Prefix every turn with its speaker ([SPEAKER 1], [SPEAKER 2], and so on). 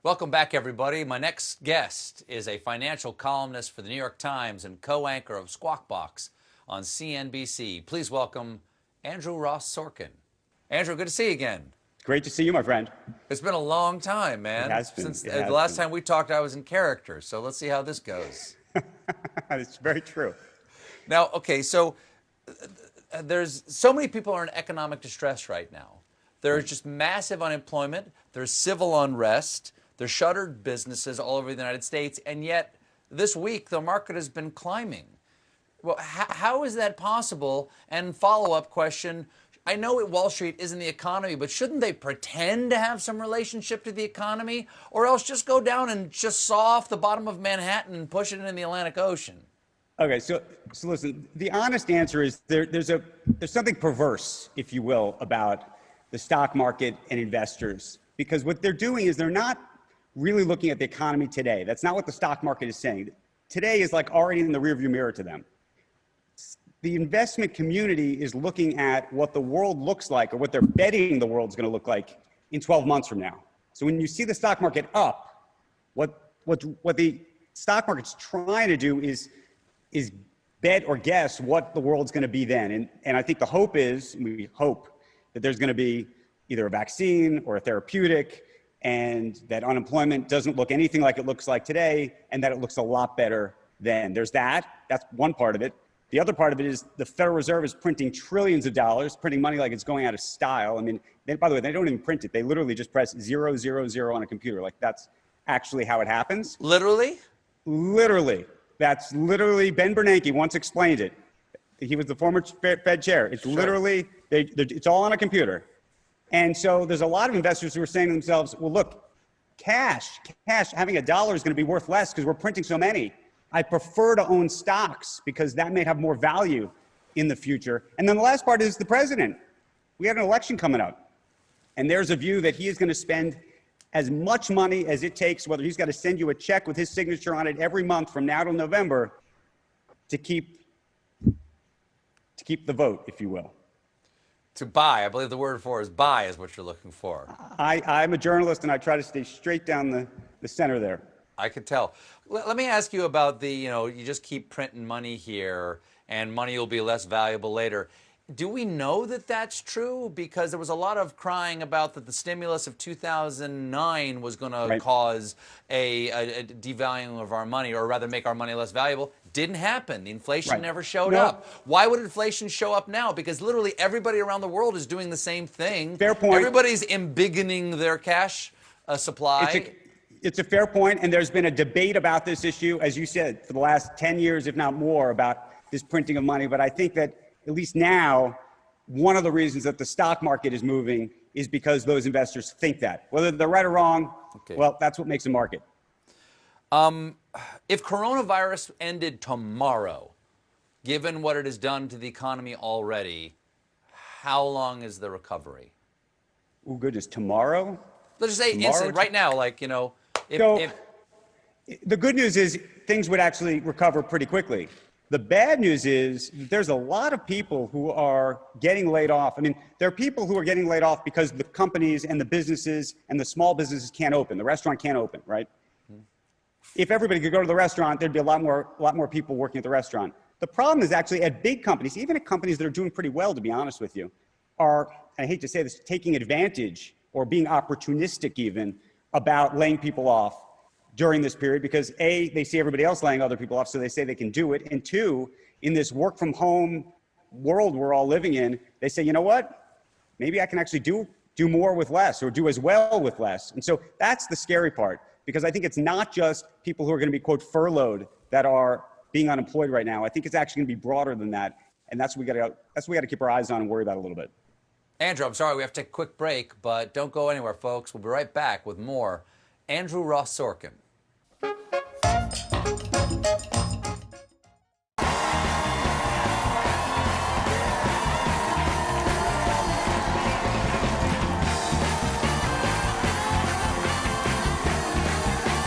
[SPEAKER 1] Welcome back, everybody. My next guest is a financial columnist for the New York Times and co-anchor of Squawk Box on CNBC. Please welcome Andrew Ross Sorkin. Andrew, good to see you again.
[SPEAKER 2] Great to see you, my friend.
[SPEAKER 1] It's been a long time, man.
[SPEAKER 2] It has been.
[SPEAKER 1] Since the last time we talked, I was in character. So let's see how this goes.
[SPEAKER 2] It's very true.
[SPEAKER 1] Now, okay, so there's so many people are in economic distress right now. There's just massive unemployment. There's civil unrest. There's shuttered businesses all over the United States. And yet, this week, the market has been climbing. Well, how is that possible? And follow-up question, I know Wall Street isn't the economy, but shouldn't they pretend to have some relationship to the economy? Or else just go down and just saw off the bottom of Manhattan and push it in the Atlantic Ocean?
[SPEAKER 2] Okay, so listen, the honest answer is there's something perverse, if you will, about the stock market and investors. Because what they're doing is they're not really looking at the economy today. That's not what the stock market is saying. Today is like already in the rearview mirror to them. The investment community is looking at what the world looks like, or what they're betting the world's going to look like in 12 months from now. So when you see the stock market up, what the stock market's trying to do is bet or guess what the world's going to be then. And I think the hope is, we hope that there's going to be either a vaccine or a therapeutic, and that unemployment doesn't look anything like it looks like today, and that it looks a lot better then. There's that. That's one part of it. The other part of it is the Federal Reserve is printing trillions of dollars, printing money like it's going out of style. I mean, by the way, they don't even print it. They literally just press 000 on a computer. Like, that's actually how it happens.
[SPEAKER 1] Literally?
[SPEAKER 2] Literally. That's literally, Ben Bernanke once explained it. He was the former Fed chair. It's
[SPEAKER 1] sure.
[SPEAKER 2] Literally, it's all on a computer. And so there's a lot of investors who are saying to themselves, well, look, cash, having a dollar is going to be worth less because we're printing so many. I prefer to own stocks because that may have more value in the future. And then the last part is the president. We have an election coming up. And there's a view that he is going to spend as much money as it takes, whether he's got to send you a check with his signature on it every month from now till November to keep the vote, if you will.
[SPEAKER 1] To buy. I believe the word for is buy is what you're looking for.
[SPEAKER 2] I'm a journalist, and I try to stay straight down the center there.
[SPEAKER 1] I could tell. Let me ask you about you just keep printing money here and money will be less valuable later. Do we know that that's true? Because there was a lot of crying about that the stimulus of 2009 was going to cause a devaluing of our money, or rather make our money less valuable. Didn't happen. The inflation never showed up. Why would inflation show up now? Because literally everybody around the world is doing the same thing.
[SPEAKER 2] Fair point.
[SPEAKER 1] Everybody's embiggening their cash supply.
[SPEAKER 2] It's a fair point, and there's been a debate about this issue, as you said, for the last 10 years, if not more, about this printing of money. But I think that at least now, one of the reasons that the stock market is moving is because those investors think that. Whether they're right or wrong, well, that's what makes a market.
[SPEAKER 1] If coronavirus ended tomorrow, given what it has done to the economy already, how long is the recovery?
[SPEAKER 2] Oh, goodness, tomorrow?
[SPEAKER 1] Let's just say instant, right now,
[SPEAKER 2] the good news is things would actually recover pretty quickly. The bad news is there's a lot of people who are getting laid off. I mean, there are people who are getting laid off because the companies and the businesses and the small businesses can't open. The restaurant can't open, right? If everybody could go to the restaurant, there'd be a lot more people working at the restaurant. The problem is actually at big companies, even at companies that are doing pretty well, to be honest with you, are, I hate to say this, taking advantage or being opportunistic even about laying people off during this period because A, they see everybody else laying other people off, so they say they can do it. And two, in this work from home world we're all living in, they say, you know what, maybe I can actually do more with less, or do as well with less. And so that's the scary part, because I think it's not just people who are going to be, quote, furloughed that are being unemployed right now. I think it's actually going to be broader than that. And that's what we got to keep our eyes on and worry about a little bit.
[SPEAKER 1] Andrew, I'm sorry, we have to take a quick break, but don't go anywhere, folks. We'll be right back with more Andrew Ross Sorkin.